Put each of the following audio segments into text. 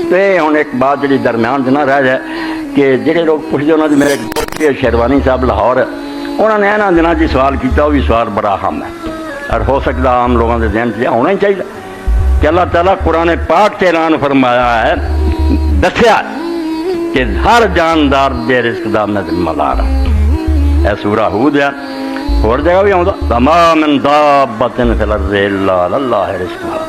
तो हुण एक बात जी दरम्यान च ना रह जाए कि जोड़े लोग पुछते उन्होंने मेरे दोस्त शेरवानी साहब लाहौर, उन्होंने इन्होंने दिनों जी सवाल किया, वो भी सवाल बड़ा अहम है और हो सकता आम लोगों के जहन से होना ही चाहिए कि अल्लाह ताला कुरान पाक से ऐलान फरमाया है, दसिया कि हर जानदार दे रिस्क का मैं जिम्मेदार हाँ। यह सूरा हूद है, होर जगह भी आता तमाम दाब्बतिन फिल अर्ज़ि इल्ला अल्लाह रिस्कुहा।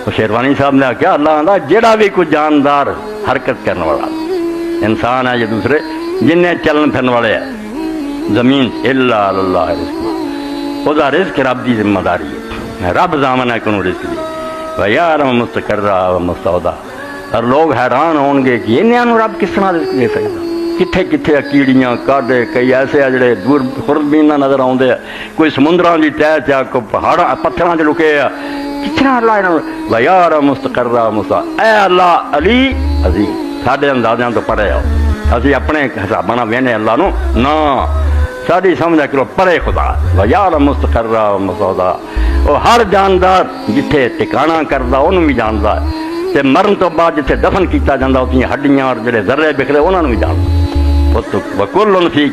तो शेरवानी साहब ने आख्या अल्लाह आंदा जेड़ा भी कोई जानदार हरकत करने वाला इंसान है या दूसरे जिन्हें चलन फिरन वाले है जमीन इल्ला अल्लाह रिस्कुहा, उसका रिस्क रब की जिम्मेदारी है, रब जामन है कि रिस्क दी यार मुस्तकर्रा व मुस्तौदा। और लोग हैरान होंगे कि इन्होंने रब किस तरह रिस्क दे सकता, कित्थे कित्थे कीड़ियाँ काढ़े, कई ऐसे आ जोड़े दूर खुरबीन नज़र आते हैं, कोई समुद्रां की तह च कोई पहाड़ पत्थरों च लुके आ, कितना अल्लाह इन्होंने यार मुस्तकर्रा मुस्ता ए अल्लाह अली अजीम साढ़े अंदाज़ों तो परे आओ, असी अपने हिसाबा ना वेने अल्लाह नूं ना साड़ी समझ करो परे खुदा यार मुस्तकर्रा मुस्तौदा। वो हर जानदार जिथे टिकाणा करता उन्होंने भी जानता है, तो मरण तो बाद जिथे दफन किया जाता उसकी हड्डियां और जोड़े जर्रे बिखरे उन्होंने भी जानता। कुल्लुन फी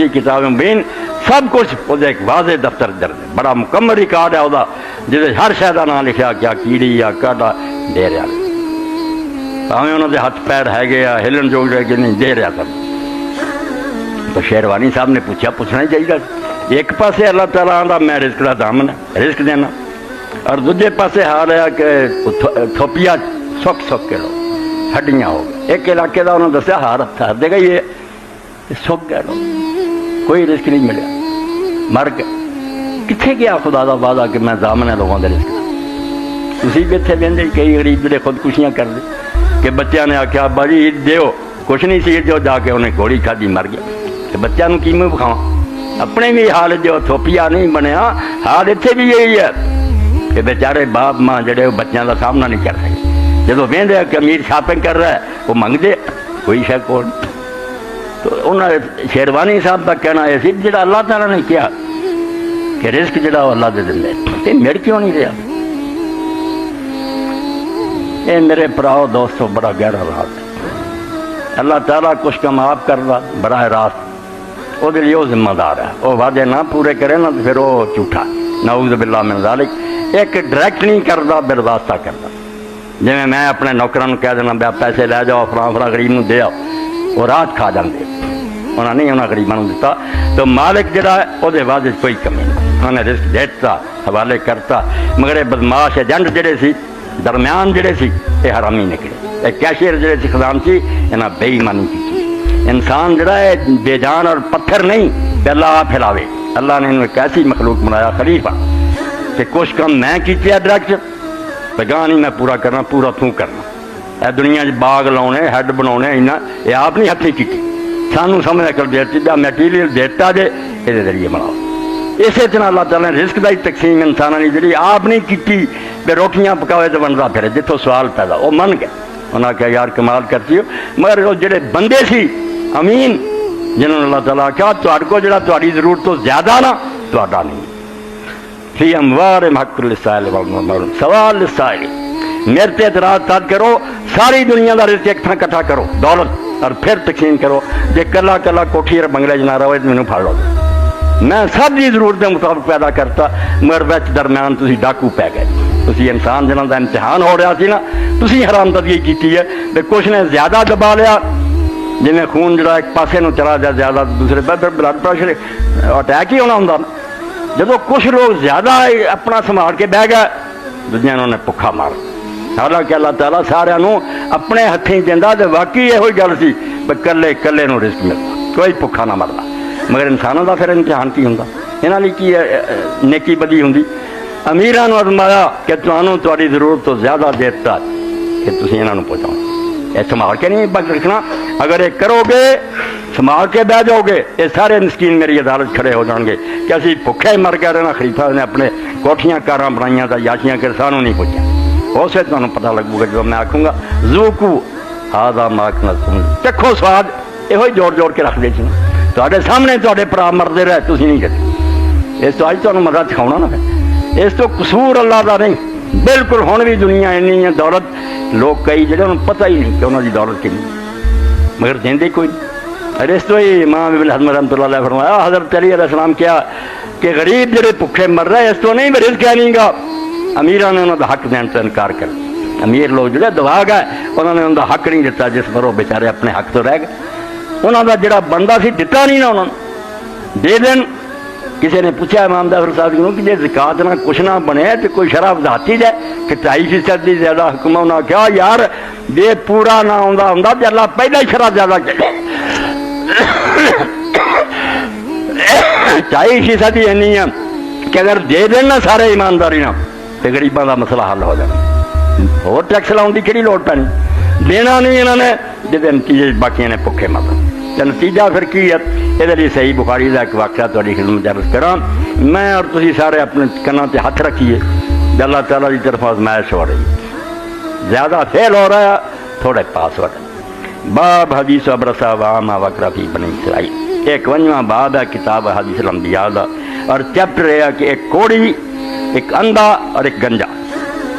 किताब मुबीन, सब कुछ वो एक वाजे दफ्तर दर्ज बड़ा मुकम्मल रिकॉर्ड है वह, जिसे हर शह का नाम लिखा क्या कीड़ी या काढ़ा दे रहा, भावें उन्होंने हथ पैर है हिलन जोग रहे कि नहीं दे रहा सब। तो शेरवानी साहब ने पूछना ही चाहिए। एक पासे अल्लाह ताला आंदा मैं रिस्क का दामन है रिस्क देना, और दूजे पासे हाल है कि थोपिया सुख के लो हड्डियाँ हो गए। एक इलाके का उन्होंने दसिया हार देगा ये सुख कह लो, कोई रिस्क नहीं मिले, मर गए। कितने गया खुदा का वादा कि मैं दामन है लोगों के रिस्क। तुम भी इतने बहते कई गरीब जो खुदकुशियाँ कर दे कि बच्चों ने आख्या बाजी ईद दो, कुछ नहीं सी दो, जाके उन्हें गोली खाधी मर गया। तो बच्चों की मैं विखावा अपने भी हाल जो थोपिया नहीं बनया, हाल इतने भी यही है कि बेचारे बाप माँ जड़े बच्चों का सामना नहीं कर सकते। जो वेंदे कि अमीर शॉपिंग कर रहा है वो मंगते कोई शह को। तो उन्होंने शेरवानी साहब का कहना यह सी जो अल्लाह ताला ने कहा कि रिस्क जो अल्लाह दे देंगे, तो मिल क्यों नहीं रहा। ये मेरे भराओ दोस्तों बड़ा गहरा राज है। अल्लाह ताला कुछ कम आप करता बराह रास्त वो लिए वो जिम्मेदार है, वो वादे ना पूरे करे ना तो फिर वो झूठा नाऊज़ बिल्लाह मिन ज़ालिक। एक डायरैक्ट नहीं करता बिरवास्ता करता, जिमें मैं अपने नौकरां कह देना बया पैसे लै जाओ फलां गरीब नूं दे आओ, वो रात खा जाते उन्होंने नहीं उन्होंने गरीबों को दिता। तो मालिक जोड़ा है वो वादे कोई कमी नहीं, उन्होंने रिस्क देता हवाले करता। मगर ये बदमाश एजेंट जोड़े सी दरम्यान जोड़े सी ये हरामी निकले, कैशियर जोड़े सी खजानची इन्हें बेईमानी की। इंसान जड़ा है बेजान और पत्थर नहीं पहला आप फैलावे। अल्लाह ने इन्हें कैसी मखलूक बनाया खलीफा कि कुछ कम मैं किया डायरैक्ट पैगान नहीं मैं पूरा करना, पूरा तू करना। यह दुनिया बाग लाने हैड बनाने इन्ना ये आप नहीं हथी की, सानू समझ कर देती मैटीरियल देता जे ये जरिए बनाओ। इस तरह अल्लाह ताला ने रिस्क का ही तकसीम इंसानों की जी आप नहीं की भी रोटियां पकावे तो बनता फिर जितों सवाल पैदा वो मन गया। उन्हें क्या यार कमाल करती हो, मगर वो जोड़े बंदे सी अमीन जिन्होंने अल्लाह ताला क्या तुहाडे को जो जरूरत तो ज्यादा ना तुहाडा नहीं फी अमवालिहिम हक़्क़ुल लिस्साइल वल महरूम सवाल लिस्साइल। मेरे ते एतराज तद करो सारी दुनिया का रिस्क एक थां इकट्ठा करो दौलत और फिर तकसीम करो। जे कला कला कोठी और बंगले च ना रहो मैनू फड़ लो, मैं सब की जरूरत के मुताबिक पैदा करता, मगर बिच दरम्यान तुसी डाकू पै गए। तुसी इंसान जिन्हों का इम्तिहान हो रहा सी ना तुसी हरामदगी की है, तो कुछ ने ज्यादा दबा लिया जिमें खून जो एक पासे में चला जाए ज्यादा दूसरे ब्लड प्रेशर अटैक ही होना होंगे। जो कुछ लोग ज्यादा अपना संभाल के बह गए दूजिया उन्होंने भुखा मार। हालांकि अल्लाह ताला सारिਆਂ ਨੂੰ अपने हथी दिंदा ते वाकई यही गल सी कले कले नूं रिस्क मिलता, कोई भुखा ना मरदा। मगर इंसानों का फिर इम्तिहान की होंदा, इन्हां लई की नेकी बदी हुंदी। अमीरां नूं अजमाया कि तुहानूं तुहाडी जरूरत तो ज्यादा देता कि तुसीं इन्हां नूं पहुंचाओ, ये संभाल के नहीं बच रखना। अगर ये करोगे संभाल के बह जाओगे ये सारे मिसकीन मेरी अदालत खड़े हो जाएंगे कि असी भुखे मर गए रहना। खलीफा ने अपने कोठियां कारां बनाइया तो याशियां कर सानू नहीं पुछा, उस तुहानूं पता लगूगा जो मैं आखूँगा ज़ूकू हादा माकना चखो स्वाद। यो जोड़ जोड़ के रखते सी तुहाडे सामने तुहाडे भरा मरते रहे तुसीं नहीं कदे। इस तो अज तुहानूं मज़ा सिखाउणा ना, इस तो कसूर अल्लाह का नहीं बिल्कुल हुण भी दुनिया इन्नी है दौलत, लोग कई जिहड़े उन्होंने पता ही नहीं कि उन्होंने दौलत कितनी, मगर देंदे कोई नहीं। और इस तो ही इमाम इब्न हज़म रहमतुल्लाह अलैह फरमाया, हज़रत अली अलैहिस्सलाम क्या कि गरीब जिहड़े भुखे मर रहे इस तो नहीं भी रिज़्क़ नहीं गा, अमीरां ने उन्होंने हक देने से इनकार कर, अमीर लोग जिहड़े दवा गए उन्होंने उनका हक नहीं दिता, जिस पर वो बेचारे अपने हक तो रह गए, उन्होंने जिहड़ा बनदा सी दिता नहीं ना उन्होंने दे देन। किसी ने पूछा इमाम जाफर साहब को कि जे ज़कात ना कुछ ना बने तो कोई शराह वधाती जाए कि 2.5% की ज्यादा हुक्म, उन्होंने कहा यार जे पूरा ना आंदा हुंदा ते अल्लाह पहला ही शराह ज्यादा चले 2.5% ही इन्नी है कि अगर दे देन ना सारे ईमानदारी ना तो गरीबों का मसला हल हो जाए, होर टैक्स लाने की किहड़ी लोड़ पैनी, देना नहीं इन्होंने जिहदे नतीजे बाकी ने भुखे मरना। तो नतीजा फिर की है, ये सही बुखारी का एक वाक़या तुहाडी खिदमत अर्ज़ करा, मैं और तुसीं सारे अपने कन्नां ते हथ रखिए, अल्लाह ताला की तरफ आज़माइश हो रही है, ज़्यादा फेल हो रहा है, थोड़े पास हो रहा है। बाब हदीस अबरसा वामा वकरफी बनी इसराइल, एक 51वां बाब है किताब हदीस अंबिया का, और चैप्टर यह है कि एक कोड़ी, एक अंधा और एक गंजा,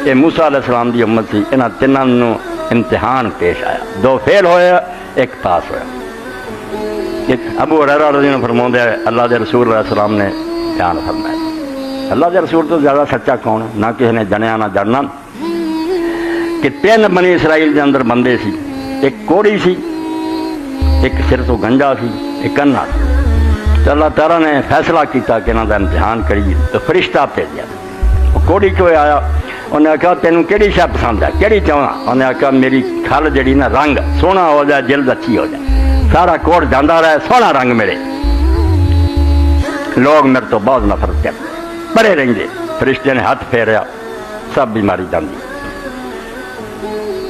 ये मूसा अलैहिस्सलाम की उम्मत थी, इन्हां तिन्हां नूं इम्तिहान पेश आया, 2 फेल होया, एक पास होया। अबू हुरैरा रज़ी अल्लाह फरमाते हैं अल्लाह के रसूल अलैहिस्सलाम ने बयान फरमाया, अल्लाह के रसूल तो ज़्यादा सच्चा कौन है, ना किसी ने जनिया ना जानना, कि 3 बनी इसराइल के अंदर बंदे सी, एक कोड़ी सी, एक सिर तो गंजा सी, एक अन्ना सी। तो अल्लाह ताला ने फैसला किया कि इन्हां दा इम्तिहान करिए, तो फरिश्ता भेजा, कोड़ी कोई आया, उन्हें आख्या तेनों किहड़ी शै पसंद है, किहड़ी चाहना, उन्हें आख्या मेरी खल जिहड़ी ना रंग सोहना हो जाए, जिल्द अच्छी हो जाए, सारा कोट जाता रहे, सोहना रंग मिले, लोग मेरे तो बहुत नफरत करते परे रेंगे। फरिश्ते ने हाथ फेरिया, सब बीमारी जाती,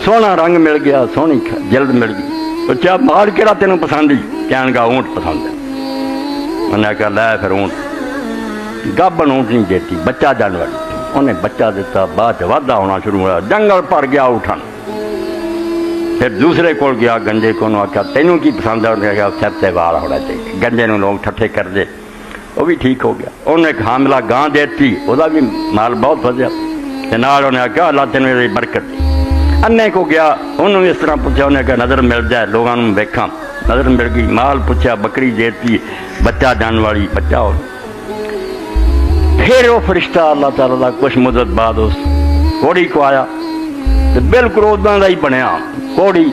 सोहना रंग मिल गया, सोहनी जिल्द मिल गई। पूछा माल केड़ा तेन पसंद ही, कहन का ऊँट पसंद है, उन्हें आख्या लै फिर ऊँट, गाबन ऊँट नहीं देती, बच्चा जानवर, उन्हें बच्चा दिता, बाद वाधा होना शुरू हुआ, जंगल भर गया उठन। फिर दूसरे को गया गंजे को, आख्या तेनों की पसंद है, उन्हें आख्या सिर से वाल होना चाहिए, गंजे को लोग ठट्ठे कर दे, वो भी ठीक हो गया। उन्हें एक हामिला गां देती, वह भी माल बहुत वधिया, नाल उन्हें आख्या अल्लाह तेन बरकत दी। अन्ने को गया, उन्होंने इस तरह पूछा, उन्हें कहा नज़र मिल जाए लोगों को वेखा, नज़र मिल गई, माल पूछा, बकरी देती, बच्चा जान वाली, बच्चा हो। फिर वो फरिश्ता अल्लाह ताला का कुछ मुद्दत बाद उस कोड़ी को आया, तो बिल्कुल उदा का ही बनया, कोड़ी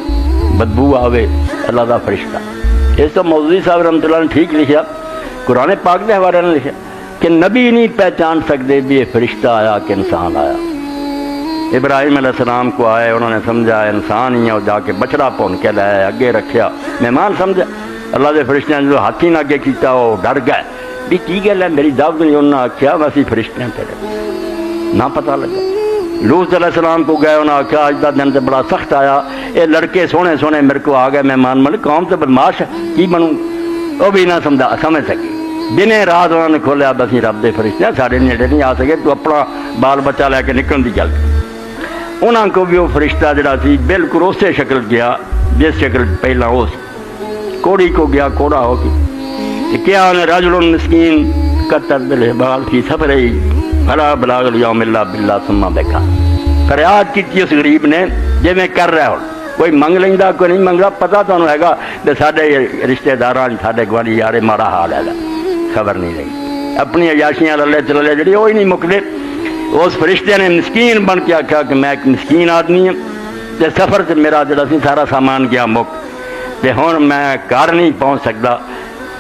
बदबू आवे, अल्लाह का फरिश्ता। इस तो मौलवी साहब रहमतुल्लाह ने ठीक लिखा, कुरान पाक के हवाले ने लिखा कि नबी नहीं पहचान सकते भी ये फरिश्ता आया कि इंसान आया। इब्राहिम अलैहिस्सलाम को आए, उन्होंने समझा इंसान ही है, और जाके बछड़ा भुन के लाया, अगे रखा, मेहमान समझा। अल्लाह के फरिश्ते ने जो हाथी ने अगे किया, वो डर गए भी की गल है, मेरी दावत नहीं, उन्होंने आख्या वैसे फरिश्ते हैं तेरे, ना पता लगा। लूत अलैहिस्सलाम को गए, उन्हें आख्या अज का दिन तो बड़ा सख्त आया, ये लड़के सोहने सोहने मेरे को आ गए मेहमान, मतलब कौम तो बदमाश है, की बनू, वो भी ना समझ सकी। दिने रात उन्होंने खोलिया, बसी रब के फरिश्ते साढ़े नेड़े नहीं आ सके, तू अपना बाल बच्चा लैके निकलने की गल। उन्होंने को भी वो फरिश्ता जरा सी बिल्कुल उस शक्ल गया जिस शक्ल पहला वो सी। कोड़ी को गया, कोड़ा हो गया, क्या उन्हें रजुल मिस्कीन कतर दिल बाल की सफर ही भला बलागल यौमिल्ला बिल्ला सुम्मा देखा, फरियाद की उस गरीब ने जिमें कर रहा हो, कोई मंग लेंदा कोई नहीं मंगदा, पता तुहानूं हैगा कि साडे रिश्तेदारां साडे गवांढी यारे माड़ा हाल है, खबर नहीं रही, अपनी अयाशियां लल्ले चले जी वो ही नहीं मुकते। उस फरिश्ते ने मिसकीन बन के आख्या कि मैं एक मिसकीन आदमी हाँ, तो सफ़र से मेरा जरा सी सारा सामान गया मुक, तो हुण मैं घर नहीं पहुँच सकता,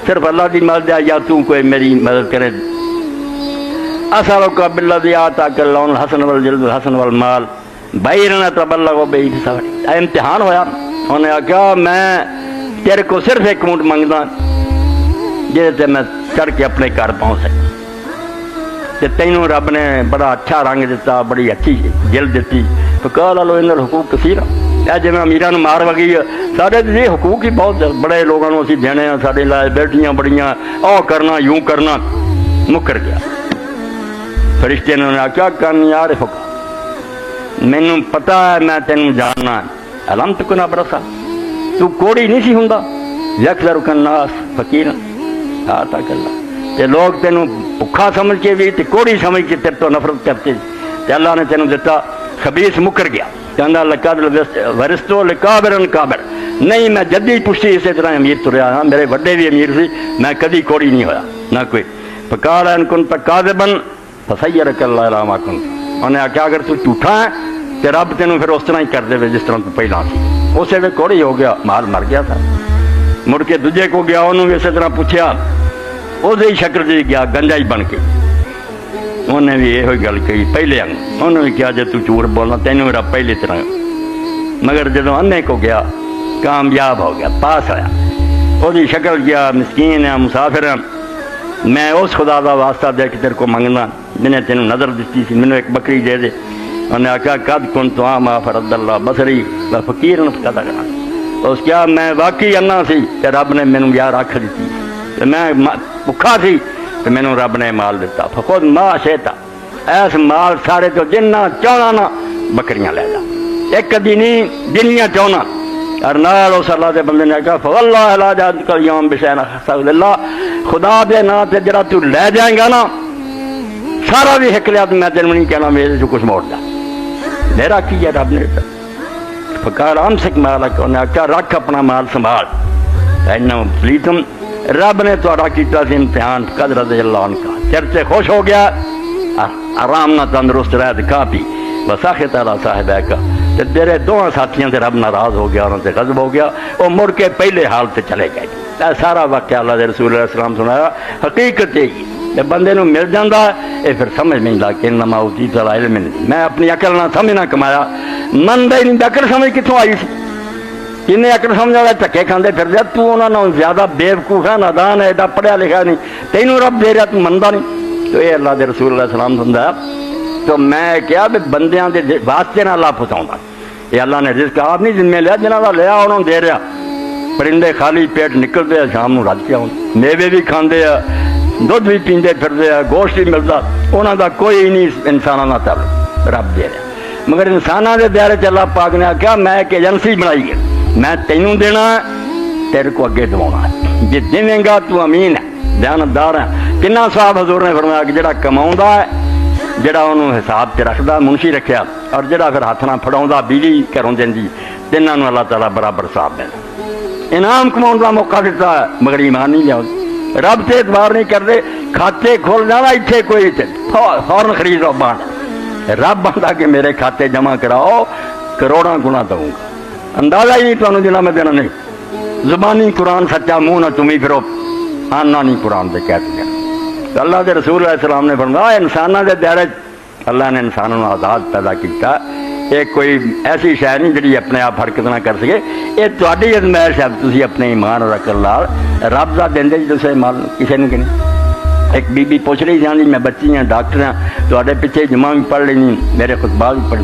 सिर्फ अल्लाह की मदद है या तू कोई मेरी मदद करे। असलों का बिल्ला दिया ताकि लौन हसन वल जिल्द हसन वल माल भाई रहना तबल्ला को बई इम्तिहान होया। उन्हें आख्या मैं तेरे को सिर्फ एक ऊँट मंगदा जिसे मैं चढ़ के अपने घर पहुँच सक, तो तेनों रब ने बड़ा अच्छा रंग दिता, बड़ी अच्छी जिल्द दी। तो कह लो इन हुकूक कसीर है, जिमें अमीरां नूं मार वगी साढ़े ये हुकूक ही बहुत बड़े लोगों को असीं देने, साढ़े लाए बेटियां बड़ियां ओ करना यूं करना, मुकर गया। फरिश्ते ने आख्या कन यार हुक्म, मैनू पता है मैं तेन जानना, अलम तक ना बरसा, तू कोड़ी नहीं सी हुंदा, यकदर कन्नास फकीर आता गल्ला, ते लोग तेन भुखा समझ के भी कोड़ी समझ के तेरे तो नफरत करते, ते अल्लाह ने तेनों दिता, खबीस मुकर गया, कहता लकद वरिस्तो लिकाबिरन काबिर, नहीं मैं जद्दी पुछी इस तरह अमीर तुरया हाँ, मेरे वड्डे भी अमीर सी, मैं कदी कोड़ी नहीं होया ना कोई। फकाल अनकुन तक काज़िबन फसय्यरकल्लाहु कुन, उन्हें आख्या अगर तू झूठा है तो रब तेनों फिर उस तरह ही कर दे जिस तरह तू पहला सी। उसे वे कोड़ी हो गया, माल मर गया था। मुड़ के दूजे को गया, उन्होंने भी इस तरह पूछा, उसे ही शक्ल जी गया गंजा ही बन के, उन्हें भी यही गल कही पहले अंग, उन्होंने भी कहा जे तू झूठ बोलना तेन मेरा पहले तरह। मगर जो अन्ने को गया कामयाब हो गया, पास आया, उसकी शक्ल गया मिसकीन है मुसाफिर है, मैं उस खुदा का वास्ता दे के तेरे को मंगना जिन्हें तेन नज़र दी थी, मैंने एक बकरी दे दे। उन्हें आख्या कद कुन तो आम फरदल्ला बसरी व फकीर कदा करना, उस क्या मैं वाकई अन्ना सी ते रब ने मैनू यार आख दी, मैं भुखा सी तो मैनू रब ने माल दिता। खुद मां शेता ऐस माल सारे तो जिन्ना चाहना ना बकरियां ले जा, एक कदी नहीं जिन्नियां चाहना। और नाल उस अल्लाह के बंदे ने कहा फवल्लाह ला जादकल यौम बिशैन खसल्लाह, खुदा दे नां ते जरा तू ले जाएगा ना सारा भी हिक लिया तो मैं तेन नहीं कहना मेरे से कुछ मोड़ जा, मेरा की है रब ने। फकार आम सिख मालक, उन्हें आख्या रख अपना माल संभाल, इन्ना प्लीतम रब ने तुहाडा कीता सी इम्तिहान, कद रज़ी अल्लाह अन्का, चर्चे खुश हो गया, आराम ना तंदुरुस्त रह खा पी, वसाखित अला साहिबैका, ते तेरे दोवां साथियों से रब नाराज हो गया, उन्होंने गज़ब हो गया, वो मुड़ के पहले हाल से चले गए। सारा वाक़या अल्लाह के रसूल अलैहि सलाम सुनाया, हकीकत यही है बंदे नूं मिल जाता है, फिर समझ नहीं ला कि इन्नमा ऊतीतु अला इल्मिन, मैं अपनी अकल ना समझ ना कमाया, मनदा ही नहीं, अकल समझ कितों आई सी, किन्ने अकल समझ वाले धक्के खाते फिर जा, तू उन्होंने ज्यादा बेवकूफ है, नादान है, एडा पढ़िया लिखा नहीं, तेनों रब दे रहा तू मनता नहीं। तो ये अल्लाह के रसूल अलैहि सलाम सुनता, तो मैं क्या भी बंदियां दे वास्ते ना अल्लाह पहुँचाऊंगा, ये अल्लाह ने रिज़्क़ आप नहीं जिम्मे लिया, जिन्हों का लिया उन्होंने दे रहा। परिंदे खाली पेट निकलते हैं शाम को रज के आउं, मेवे भी खाते हैं, दुध भी पीते फिरते हैं, गोश्त भी मिलता, उन्होंने कोई नहीं इंसानों का तब रब दे रहा। मगर इंसानों के दायरे च अल्लाह पाक ने आख्या मैं एक एजेंसी बनाई है, मैं तेनों देना तेरे को अगे दवाना, जे देवेंगा तू अमीन है बयानदार है। किन्ना साहब हजूर ने फरमाया कि जिहड़ा कमाउंदा है, जिहड़ा उन्होंने हिसाब से रखता मुंशी रखा, और जिहड़ा फिर हाथ नाल फड़ाउंदा बिजली घरों देंदी, तिन्हां नूं अल्लाह ताला बराबर साहब देना। इनाम कमाउण का मौका दिता है, मगर ईमान नहीं लिया, रब से एतबार नहीं करते, खाते खोल जाना इत्थे कोई फौरन खरीद लो बांड, रब बंदा कि मेरे खाते जमा कराओ करोड़ों गुना दूंगा, अंदाजा ही नहीं तुहानूं जिन्ना मैं देना नहीं। जुबानी कुरान सच्चा, मुंह ना तुम्हें फिरो, आना नहीं कुरान दे कह दिया। तो अल्लाह के रसूल अलैहि सलाम ने फरमाया इंसानों के दायरे अल्लाह ने इंसानों को आज़ाद पैदा किया, ये कोई ऐसी शय नहीं जी अपने आप हरकत ना कर सके, ये तुहाडी अजमाइश है, तुसीं अपने ईमान और अकल नाल रब दा देंदे जी तुसीं माल किसी ने नहीं। एक बीबी पूछ रही जानी मैं बच्ची हाँ डॉक्टर हाँ तुहाडे पिछे जुमा भी पढ़ लेनी मेरे खुतबा भी पढ़,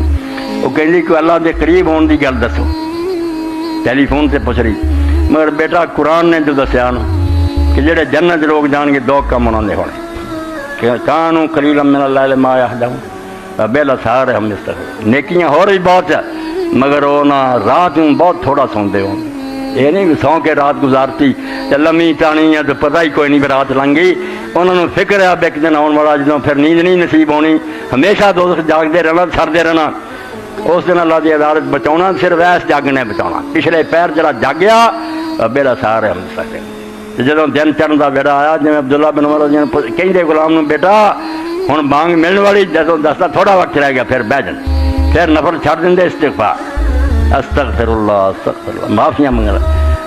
वो कहती कि अल्लाह के करीब होने की गल दसो, टैलीफोन से पूछ रही। मगर बेटा कुरान ने जो दसिया ना कि जेडे जन्नत लोग जाएंगे दो कम उन्होंने होने, कानू कलीलन मिनल लैल मा यहजऊन बेला सारे हम इस तरह नेकियां हो रही बहुत है, मगर वो ना रात में बहुत थोड़ा सौंदे हो, ये नहीं सौ के रात गुजारती तो लम्मी टाणी है तो पता ही कोई नहीं रात लंघ गई, उन्होंने फिक्र है एक दिन आने वाला जो फिर नींद नहीं नसीब होनी, हमेशा दोस्त जागते रहना सरदे रहना, उस दिन अल्लाह की अदालत बचाना सिर्फ ऐस जागने बचाना, पिछले पैर जरा जागया बेड़ा सारे हम सकते। जो दिन चढ़न का बेड़ा आया जिम्मे अब्दुल्ला बिन उमर कहते गुलाम नूं बेटा हुण बांग मिलने वाली, जो दसदा थोड़ा वक्त रह गया फिर बह जान, फिर नफर छड़ देंगे इस्तिगफार अस्तगफिरुल्लाह अस्तगफिरुल्लाह माफियां मंगना।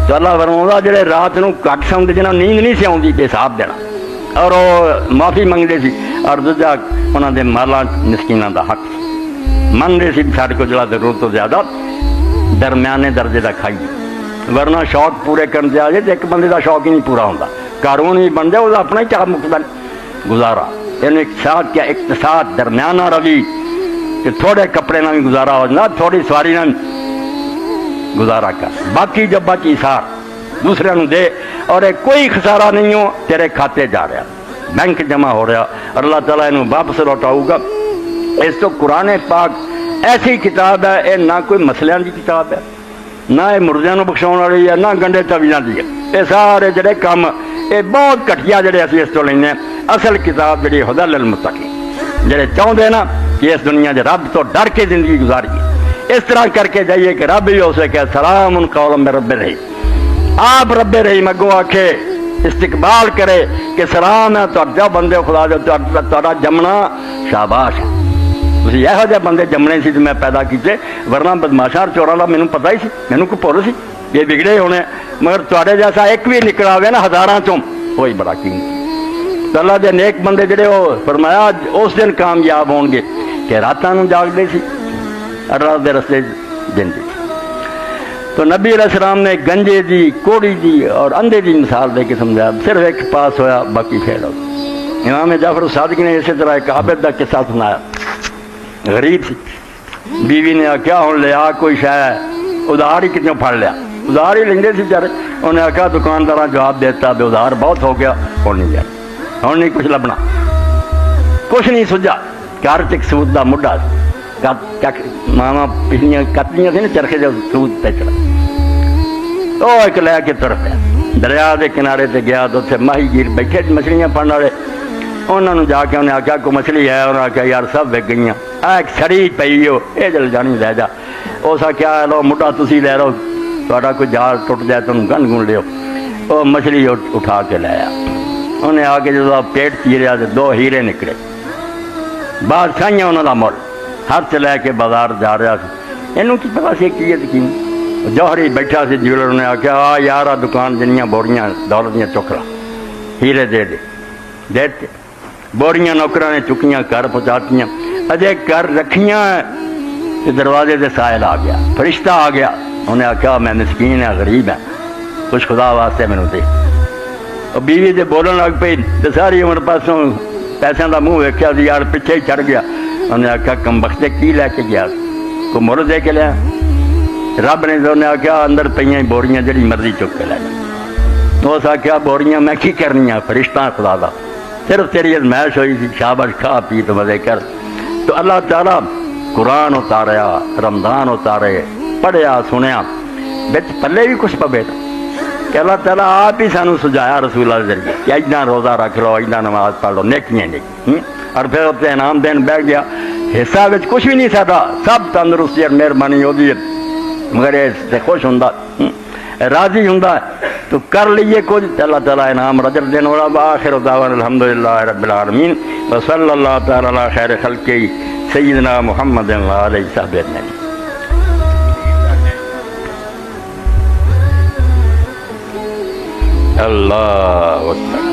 तो अल्लाह फरमाउंदा जेडे रात नूं घट सौंदे जिन्हां नींद नहीं सी आउंदी हिसाब देना, और वो माफ़ी मंगते सी, और दूजा उन्हां दे मालां मिसकीनां दा हक मनते सी साढ़े को जरा जरूरत तो ज़्यादा दरम्याने दर्जे का खाइए, वरना शौक पूरे करन ते आ जाए तो एक बंदे का शौक ही नहीं पूरा होंदा, कानून भी बन जाए वो अपना ही चाह मुकदा गुजारा। यानी इकसाद क्या इकतसाद दरम्याना रवि कि थोड़े कपड़े ना भी गुजारा हो जाना, थोड़ी सवारी ना गुजारा कर, बाकी जब बाकी सार दूसरे नूं दे, और एक कोई खसारा नहीं हो तेरे खाते जा रहा, बैंक जमा हो रहा, और अल्लाह ताला इन्हूं वापस लौटाऊगा। इस तो कुरान पाक ऐसी किताब है, ये ना कोई मसलियां की किताब है, ना ये मुर्दियां नूं बख्शाउण वाली है, ना गंढे तवीज़ां दी है, ये सारे जिहड़े काम ये बहुत घटिया जिहड़े असीं इस तो लैंदे। असल किताब जिहड़ी हुदल लिल मुत्तकीन, जिहड़े चाहुंदे ना कि इस दुनिया के रब तो डर के जिंदगी गुजारिए। इस तरह करके जाइए कि रब भी उसे कहे सलाम उन कौलम में रब रही, आप रब रही मगो आखे इस्तिकबाल करे कि सलाम है तो बंदे खुदा जो तुहाडा जमना शाबाश है। तुसीं इहो जिहे बंदे जमने सी मैं पैदा किए, वरना बदमाशां चोरां दा मैनूं पता ही सी, मैनूं कोई भुल सी ये बिगड़े होने, मगर तुहाडे जैसा एक भी निकल आवे ना हज़ारां चों वही बड़ा कीमती। तो अल्लाह दे नेक बंदे जिहड़े हो फरमाया उस दिन कामयाब होणगे कि रातां नूं जागदे सी, अल्लाह दे रस्ते दिन दी। तो नबी अलैहिस्सलाम ने गंजे दी, कोड़ी दी और अंधे की मिसाल दे के समझाया, सिर्फ एक पास होया बाकी फेल हो। इमाम जाफर सादिक ने इसी तरह एक आबिद का किस्सा सुनाया। गरीब सी, बीवी ने आख्या हुण लिया कोई शह उधार ही कितों फड़ लिया, उधार ही लेंदे सी बेचारे। उन्हें आख्या दुकानदार जवाब देता भी उधार बहुत हो गया, हुण नहीं जाना, हुण नहीं कुछ लभना, कुछ नहीं सुझा। घर च एक सूद का मुढ़ा मावा पिछलियां कतलियां थी ना चरखे जो सूद पे चढ़ा, तो एक लैके तुर पाया दरिया के किनारे से गया तो उत्थे माहीगीर बैठे मछलियां फड़न वाले। उन्होंने जाके उन्हें आख्या कोई मछली है, उन्हें आख्या यार सब विक गई, एक छड़ी पई हो ये जल जानी लै जा। उस आख्या लो मुढ़ा तुसी लै लो, तुहाडा कोई जाल टुट जाए तुम गंढ गुण लियो। वो मछली उठा के लाया, उन्हें आके जो पेट चीरिया तो 2 हीरे निकले, बादशाहियां उन्होंने मुल हर च लैके बाजार जा रहा था। इनू की पता सी की है की जौहरी बैठा से ज्वेलर ने आख्या आ यार आ दुकान जिन्नियां बोरियां दौलत दियां चुक ला, हीरे दे देते। बोरियां नौकरां ने चुकियां घर पहुँचातियां, अजे घर रखियां तो दरवाजे से सायल आ गया, फरिश्ता आ गया। उन्हें आख्या मैं मिसकीन है गरीब है, कुछ खुदा वास्ते मैनू दे। और बीवी से बोलन लग पई तो सारी उम्र पासों पैसों का मुँह वेख्या यार पिछे ही चढ़ गया। उन्हें आख्या कम बख्ते की लैके गया, को मुल दे के लिया। रब ने तो उन्हें आख्या अंदर पईयां बोरियां जिहड़ी मर्जी चुक के लै जा। उस आख्या बोरियां मैं की करनियां, फरिश्ता खुदा दा, सिर्फ तेरी अजमैश हुई सी, शाबाश खा पी तो मजे कर। तो अल्लाह ताला कुरान उतारिया, रमजान उतारे, पढ़िया सुनिया, बिच पल्ले भी कुछ पवे कि अल्लाह ताला आप ही सानू सुझाया रसूला के जरिए कि इदा रोज़ा रख लो, इदा नमाज पढ़ लो, नेकियां नहीं। और फिर उत्ते इनाम देन बैठ गया, हिस्सा विच कुछ भी नहीं साडा, सब तंदुरुस्ती और मेहरबानी ओदी, मगर इससे खुश हुंदा राजी हुंदा तो कर लीए कुछ, अल्लाह ताला इनाम रजर देने वाला। आखिर दावा अल्हम्दुलिल्लाह रब्बिल आलमीन व सल्लल्लाहु तआला अला खैर खल्क़ि सय्यिदना मुहम्मद व आलिहि वसहबिहि। अल्लाह